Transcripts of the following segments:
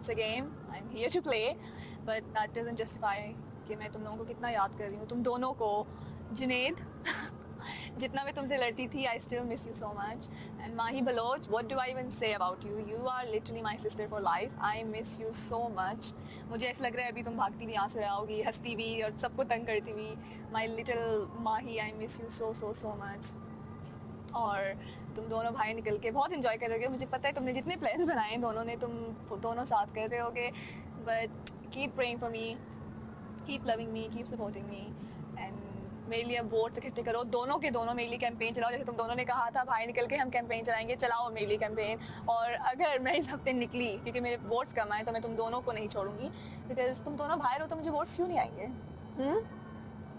It's a game, I am here to play, but that doesn't justify कि मैं तुम लोगों को कितना याद कर रही हूँ, तुम दोनों को। जुनेद जितना मैं तुमसे लड़ती थी, I still miss you so much. And Mahi Baloch, what do I even say about you, you are literally my sister for life, I miss you so much. मुझे ऐसा लग रहा है अभी तुम भागती भी यहाँ से रहोगी, हंसती भी और सबको तंग करती हुई। My little Mahi, I miss you so so so much. और तुम दोनों भाई निकल के बहुत इन्जॉय करोगे, मुझे पता है तुमने जितने प्लान्स बनाए दोनों ने, तुम दोनों साथ कर रहे होगे। But keep praying for me, keep loving me, keep supporting me. And मेरे लिए अब वोट्स इकट्ठे करो, दोनों के दोनों मेरे लिए कैंपेन चलाओ, जैसे तुम दोनों ने कहा था भाई निकल के हम कैंपेन चलाएंगे, चलाओ मेरे लिए कैंपेन। और अगर मैं इस हफ्ते निकली क्योंकि मेरे वोट्स कम आए, तो मैं तुम दोनों को नहीं छोड़ूंगी, बिकॉज तुम दोनों भाई हो तो मुझे वोट्स क्यों नहीं आएंगे।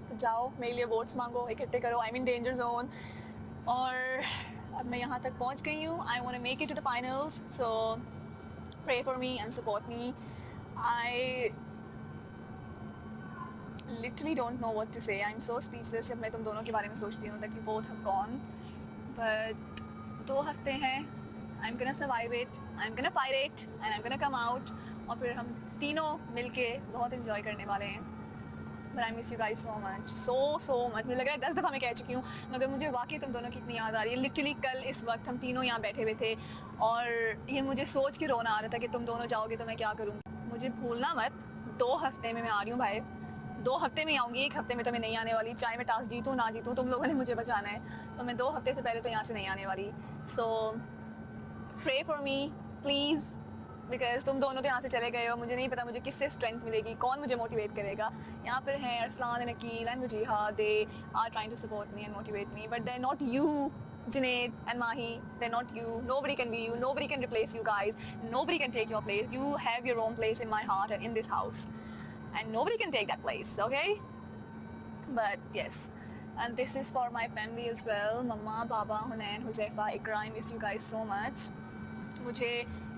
तो जाओ मेरे लिए वोट्स मांगो, इकट्ठे करो, आई मीन डेंजर जोन। और अब मैं यहाँ तक पहुँच गई हूँ, I want to make it to the finals, so pray for me and support me. I literally don't know what to say. I'm so speechless जब मैं तुम दोनों के बारे में सोचती हूँ that you both have gone. But 2 हफ्ते हैं, I'm gonna survive it, I'm gonna fight it, and I'm gonna come out. और फिर हम तीनों मिलके बहुत enjoy करने वाले हैं. But I miss you guys so much, so much. मुझे लग रहा है 10 दफ़ा मैं कह चुकी हूँ, मगर मुझे वाकई तुम दोनों की इतनी याद आ रही है। Literally कल इस वक्त हम तीनों यहाँ बैठे हुए थे और ये मुझे सोच के रोना आ रहा था कि तुम दोनों जाओगे तो मैं क्या करूँगी। मुझे भूलना मत, 2 हफ्ते में मैं आ रही हूँ भाई, 2 हफ्ते में ही आऊँगी, 1 हफ्ते में तो मैं नहीं आने वाली। चाहे मैं टास्क जीतूँ ना जीतूँ, तुम लोगों ने मुझे बचाना है, तो मैं 2 हफ्ते से पहले तो यहाँ से नहीं आने वाली। So pray for me please, because तुम दोनों तो यहाँ से चले गए हो, मुझे नहीं पता मुझे किससे स्ट्रेंथ मिलेगी, कौन मुझे मोटिवेट करेगा। यहाँ पर हैं Arsalan and Aqeel and Wajiha, they are trying to support me and motivate me, but they are not you. Junaid and Mahi, they're not you. Nobody can be you. Nobody can replace you guys. Nobody can take your place. You have your own place in my heart and in this house. And nobody can take that place, okay? But yes, and this is for my family as well. Mama, Baba, Hunain, Huzaifa, Ikra, I miss you guys so much. मुझे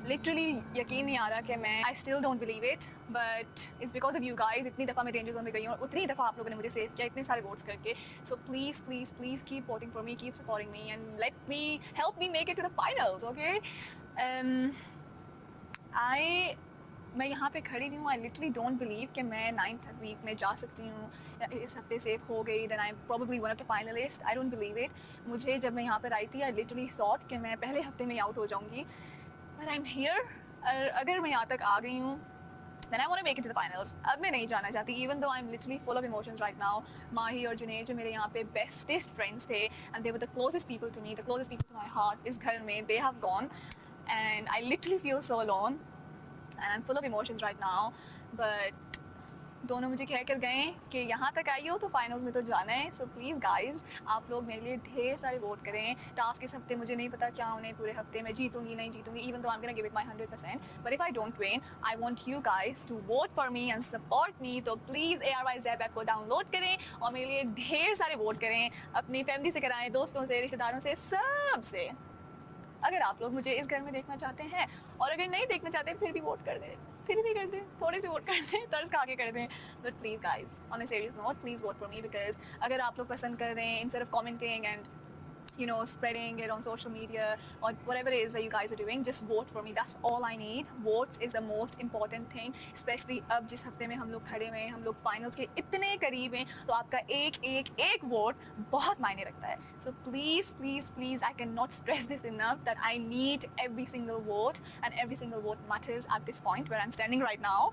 literally यकीन नहीं आ रहा कि मैं, I still don't believe it, but it's because of you guys. इतनी दफ़ा मैं danger zone में गई हूँ और उतनी दफ़ा आप लोगों ने मुझे सेव किया, इतने सारे वोट्स करके। So please please please keep voting for me, keep supporting me and let me help me make it to the finals, okay? मैं यहाँ पे खड़ी हुई हूँ, आई लिटरली डोंट बिलीव कि मैं 9th वीक में जा सकती हूँ, इस हफ्ते सेफ हो गई, then I am probably one of the finalist. I don't believe it. मुझे जब मैं यहाँ पर आई थी, आई लिटरली थॉट कि मैं पहले हफ्ते में आउट हो जाऊँगी, बट आई एम हियर। अगर मैं यहाँ तक आ गई हूँ, then I want to make it to the finals. अब मैं नहीं जाना चाहती, even though I'm literally full of emotions right now. माही और जुनैद जो मेरे यहाँ पे bestest friends थे, and they were the closest people to me, the closest people to my heart इस घर में, they have gone, and I literally feel so alone, and I'm full of emotions right now. But दोनों मुझे कह कर गए कि यहाँ तक आई हो तो फाइनल्स में तो जाना है। सो प्लीज़ गाइज, आप लोग मेरे लिए ढेर सारे वोट करें। टास्क इस हफ्ते मुझे नहीं पता क्या होने, पूरे हफ्ते में जीतूंगी नहीं जीतूंगी, even though I am gonna give it my 100%, but if I don't win, I want you guys to vote for me and support me. तो प्लीज़ ARY Zap ऐप को डाउनलोड करें और मेरे लिए ढेर सारे वोट करें, अपनी फैमिली से कराएं, दोस्तों से, रिश्तेदारों से, सब से। अगर आप लोग मुझे इस घर में देखना चाहते हैं, और अगर नहीं देखना चाहते फिर भी वोट कर दें, फिर भी कर दें, थोड़े से वोट कर दें, तर्स खा के कर दें। But please guys, on a serious note, please vote for me, because अगर आप लोग पसंद कर रहे हैं, instead of commenting and spreading it on social media or whatever it is that you guys are doing, just vote for me. That's all I need. Votes is the most important thing, especially अब जिस हफ्ते में हम लोग खड़े हुए हैं, हम लोग फाइनल्स के इतने करीब हैं, तो आपका एक वोट बहुत मायने रखता है। So please please please, I cannot stress this enough that I need every single vote, and every single vote matters at this point where I'm standing right now.